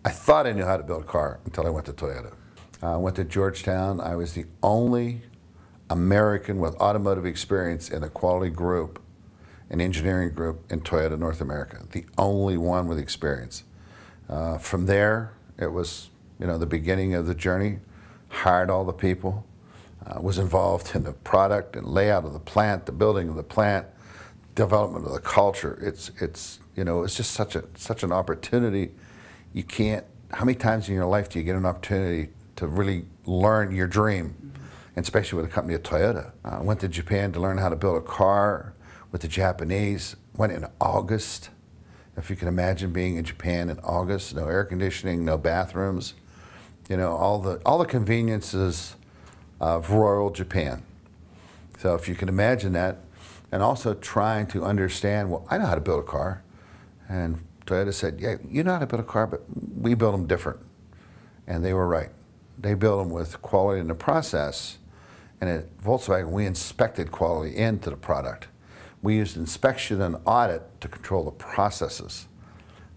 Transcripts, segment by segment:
I thought I knew how to build a car until I went to Toyota. I went to Georgetown. I was the only American with automotive experience in a quality group, an engineering group in Toyota North America. The only one with experience. From there, it was the beginning of the journey. Hired all the people. Was involved in the product and layout of the plant, the building of the plant, development of the culture. It's just such an opportunity. You can't. How many times in your life do you get an opportunity to really learn your dream, and especially with a company like Toyota? I went to Japan to learn how to build a car with the Japanese. Went in August. If you can imagine being in Japan in August, no air conditioning, no bathrooms, all the conveniences of rural Japan. So if you can imagine that, and also trying to understand, well, I know how to build a car, and Toyota said, yeah, you know how to build a car, but we build them different. And they were right. They build them with quality in the process, and at Volkswagen, we inspected quality into the product. We used inspection and audit to control the processes.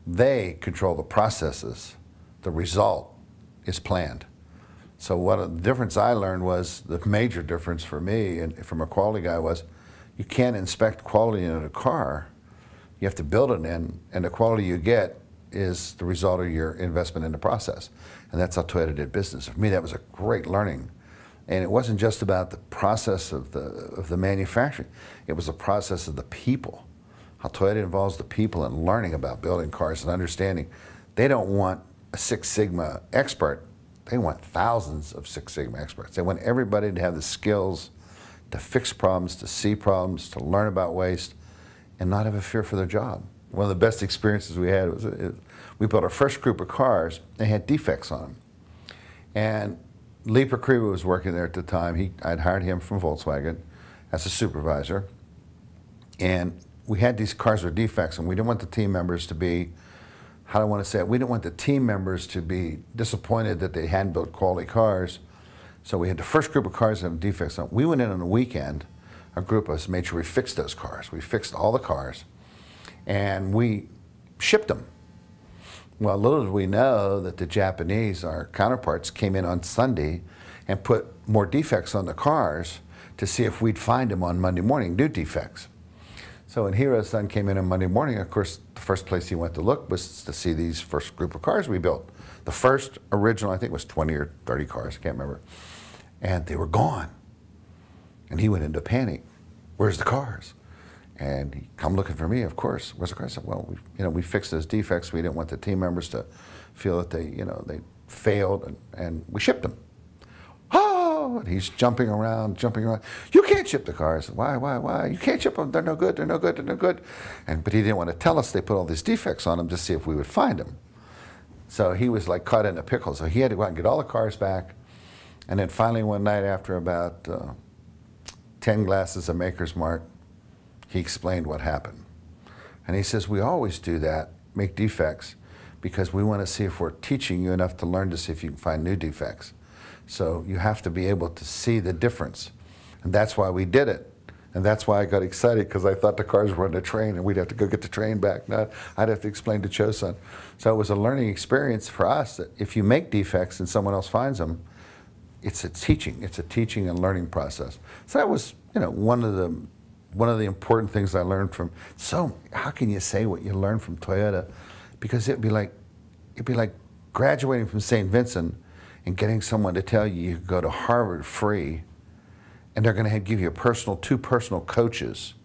They control the processes. The result is planned. So what a difference I learned was, the major difference for me and from a quality guy was, you can't inspect quality in a car. You have to build it in, and the quality you get is the result of your investment in the process. And that's how Toyota did business. For me, that was a great learning. And it wasn't just about the process of the manufacturing. It was the process of the people. How Toyota involves the people in learning about building cars and understanding. They don't want a Six Sigma expert. They want thousands of Six Sigma experts. They want everybody to have the skills to fix problems, to see problems, to learn about waste, and not have a fear for their job. One of the best experiences we had was we built our first group of cars. They had defects on them. And Lee Kcoe was working there at the time. I'd hired him from Volkswagen as a supervisor. And we had these cars with defects, and we didn't want the team members to be, how do I want to say it? We didn't want the team members to be disappointed that they hadn't built quality cars. So we had the first group of cars that had defects on. We went in on a weekend, a group of us made sure we fixed those cars. We fixed all the cars, and we shipped them. Well, little did we know that the Japanese, our counterparts, came in on Sunday and put more defects on the cars to see if we'd find them on Monday morning, new defects. So when Hiro's son came in on Monday morning, of course, the first place he went to look was to see these first group of cars we built. The first original, I think, was 20 or 30 cars, I can't remember. And they were gone. And he went into panic. Where's the cars? And he come looking for me, of course. Where's the cars? I said, well, we fixed those defects. We didn't want the team members to feel that they failed, and we shipped them. Oh, and he's jumping around. You can't ship the cars. Why? You can't ship them. They're no good. They're no good. But he didn't want to tell us they put all these defects on them to see if we would find them. So he was like caught in a pickle. So he had to go out and get all the cars back. And then finally one night, after about 10 glasses of Maker's Mark, he explained what happened. And he says, we always do that, make defects, because we want to see if we're teaching you enough to learn to see if you can find new defects. So you have to be able to see the difference. And that's why we did it. And that's why I got excited, because I thought the cars were on the train and we'd have to go get the train back. Now, I'd have to explain to Kcoe-san. So it was a learning experience for us that if you make defects and someone else finds them, it's a teaching and learning process. So that was, one of the important things I learned from. So how can you say what you learned from Toyota? Because it'd be like graduating from St. Vincent and getting someone to tell you could go to Harvard free, and they're going to give you two personal coaches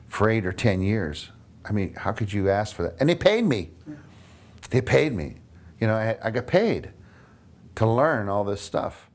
for 8 or 10 years. I mean, how could you ask for that? And they paid me. They paid me. I got paid to learn all this stuff.